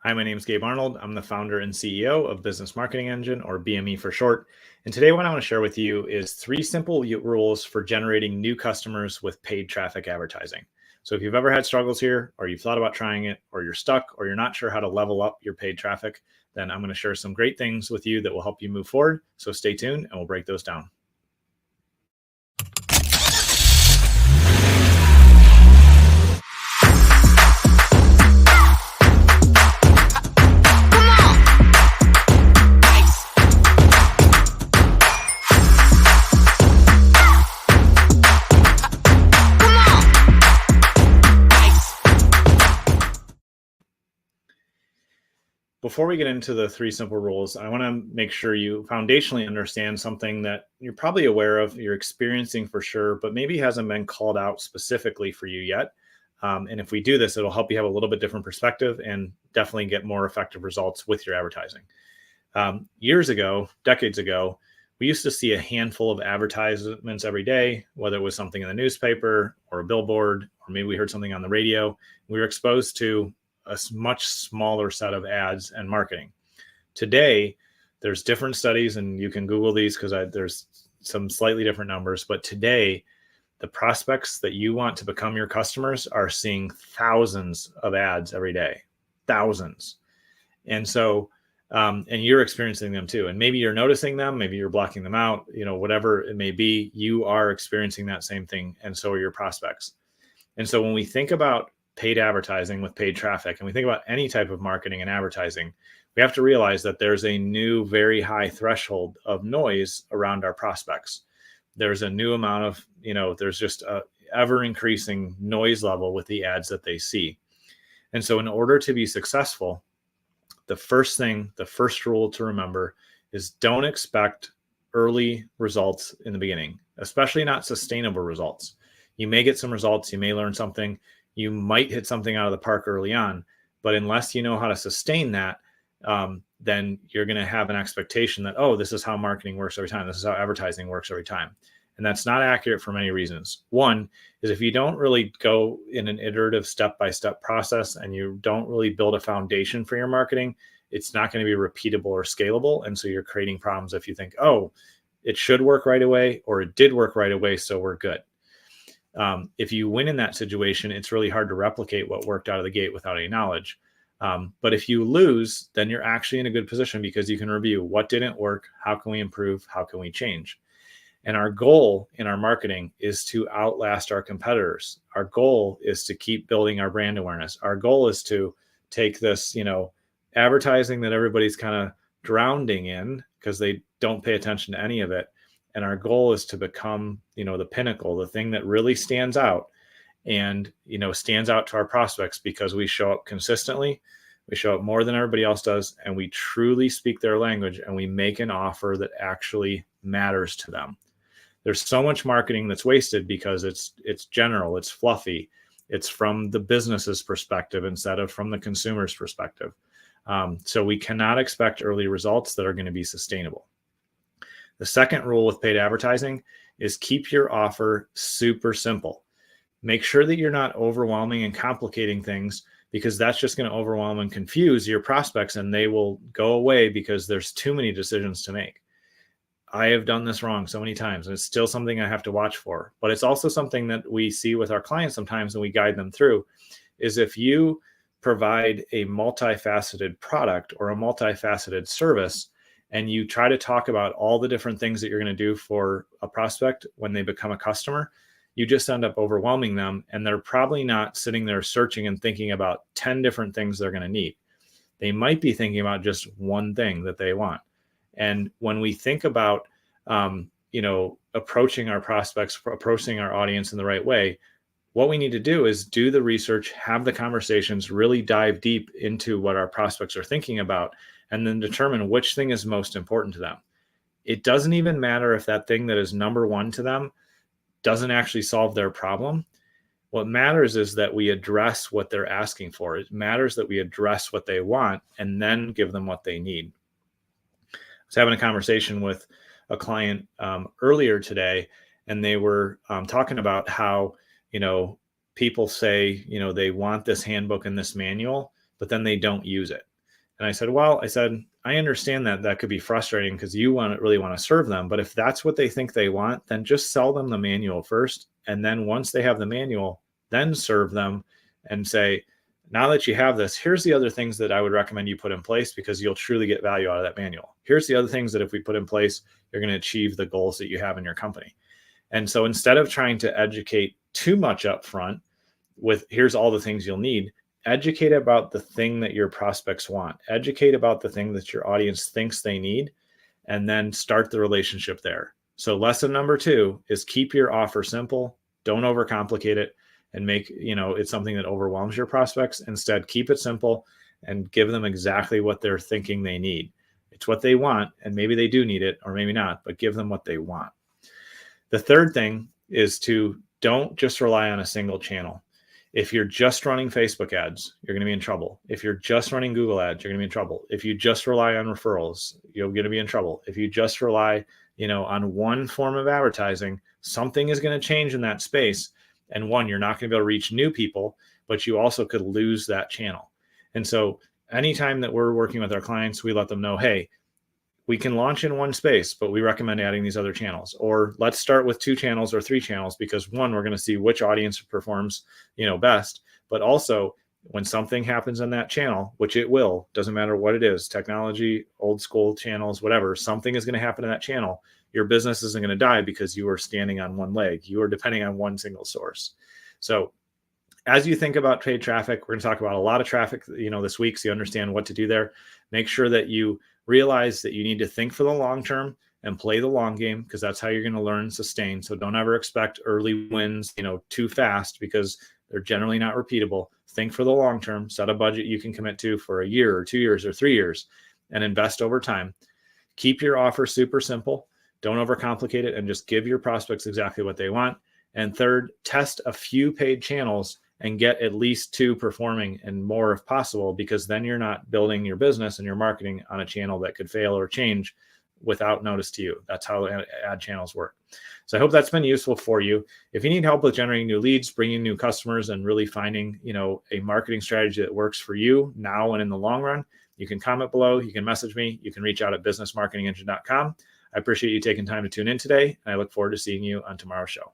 Hi, my name is Gabe Arnold. I'm the founder and CEO of Business Marketing Engine, or BME for short. And today what I want to share with you is 3 simple rules for generating new customers with paid traffic advertising. So if you've ever had struggles here, or you've thought about trying it, or you're stuck, or you're not sure how to level up your paid traffic, then I'm going to share some great things with you that will help you move forward. So stay tuned and we'll break those down. Before we get into the 3 simple rules, I want to make sure you foundationally understand something that you're probably aware of, you're experiencing for sure, but maybe hasn't been called out specifically for you yet. And if we do this, it'll help you have a little bit different perspective and definitely get more effective results with your advertising. Years ago, decades ago, we used to see a handful of advertisements every day, whether it was something in the newspaper or a billboard, or maybe we heard something on the radio. We were exposed to a much smaller set of ads and marketing. Today, there's different studies, and you can Google these because there's some slightly different numbers. But today, the prospects that you want to become your customers are seeing thousands of ads every day, thousands. And so, and you're experiencing them too. And maybe you're noticing them, maybe you're blocking them out, whatever it may be, you are experiencing that same thing. And so are your prospects. And so when we think about paid advertising with paid traffic, and we think about any type of marketing and advertising, we have to realize that there's a new, very high threshold of noise around our prospects. There's a new amount of, there's just a ever increasing noise level with the ads that they see. And so in order to be successful, the first rule to remember is don't expect early results in the beginning, especially not sustainable results. You may get some results, you may learn something, you might hit something out of the park early on, but unless you know how to sustain that, then you're going to have an expectation that, oh, this is how marketing works every time. This is how advertising works every time. And that's not accurate for many reasons. One is if you don't really go in an iterative step-by-step process and you don't really build a foundation for your marketing, it's not going to be repeatable or scalable. And so you're creating problems if you think, oh, it should work right away, or it did work right away, so we're good. If you win in that situation, it's really hard to replicate what worked out of the gate without any knowledge. But if you lose, then you're actually in a good position because you can review what didn't work, how can we improve, how can we change. And our goal in our marketing is to outlast our competitors. Our goal is to keep building our brand awareness. Our goal is to take this, advertising that everybody's kind of drowning in because they don't pay attention to any of it. And our goal is to become, the pinnacle, the thing that really stands out and, stands out to our prospects because we show up consistently, we show up more than everybody else does, and we truly speak their language and we make an offer that actually matters to them. There's so much marketing that's wasted because it's general, it's fluffy, it's from the business's perspective instead of from the consumer's perspective. So we cannot expect early results that are going to be sustainable. The second rule with paid advertising is keep your offer super simple. Make sure that you're not overwhelming and complicating things because that's just going to overwhelm and confuse your prospects and they will go away because there's too many decisions to make. I have done this wrong so many times and it's still something I have to watch for, but it's also something that we see with our clients sometimes and we guide them through is if you provide a multifaceted product or a multifaceted service, and you try to talk about all the different things that you're going to do for a prospect when they become a customer, you just end up overwhelming them. And they're probably not sitting there searching and thinking about 10 different things they're going to need. They might be thinking about just one thing that they want. And when we think about, approaching our prospects, approaching our audience in the right way, what we need to do is do the research, have the conversations, really dive deep into what our prospects are thinking about, and then determine which thing is most important to them. It doesn't even matter if that thing that is number one to them doesn't actually solve their problem. What matters is that we address what they're asking for. It matters that we address what they want and then give them what they need. I was having a conversation with a client earlier today, and they were talking about how, people say, they want this handbook and this manual, but then they don't use it. And I said, well, I understand that that could be frustrating because you really want to serve them. But if that's what they think they want, then just sell them the manual first. And then once they have the manual, then serve them and say, now that you have this, here's the other things that I would recommend you put in place because you'll truly get value out of that manual. Here's the other things that if we put in place, you're going to achieve the goals that you have in your company. And so instead of trying to educate too much up front with here's all the things you'll need, educate about the thing that your prospects want, educate about the thing that your audience thinks they need, and then start the relationship there. So lesson number 2 is keep your offer simple. Don't overcomplicate it and make, it's something that overwhelms your prospects. Instead, keep it simple and give them exactly what they're thinking they need. It's what they want, and maybe they do need it or maybe not, but give them what they want. The third thing is to don't just rely on a single channel. If you're just running Facebook ads, you're going to be in trouble. If you're just running Google ads, you're going to be in trouble. If you just rely on referrals, you're going to be in trouble. If you just rely, on one form of advertising, something is going to change in that space. And one, you're not going to be able to reach new people, but you also could lose that channel. And so anytime that we're working with our clients, we let them know, hey, we can launch in one space, but we recommend adding these other channels. Or let's start with 2 channels or 3 channels because one, we're going to see which audience performs, best. But also when something happens in that channel, which it will, doesn't matter what it is, technology, old school channels, whatever, something is going to happen in that channel. Your business isn't going to die because you are standing on one leg. You are depending on one single source. So as you think about paid traffic, we're going to talk about a lot of traffic, this week, so you understand what to do there. Make sure that you realize that you need to think for the long term and play the long game because that's how you're going to learn and sustain. So don't ever expect early wins, too fast because they're generally not repeatable. Think for the long term, set a budget you can commit to for a year or 2 years or 3 years and invest over time. Keep your offer super simple. Don't overcomplicate it and just give your prospects exactly what they want. And third, test a few paid channels and get at least 2 performing and more if possible, because then you're not building your business and your marketing on a channel that could fail or change without notice to you. That's how ad channels work. So I hope that's been useful for you. If you need help with generating new leads, bringing new customers, and really finding, a marketing strategy that works for you now and in the long run, you can comment below, you can message me, you can reach out at businessmarketingengine.com. I appreciate you taking time to tune in today, and I look forward to seeing you on tomorrow's show.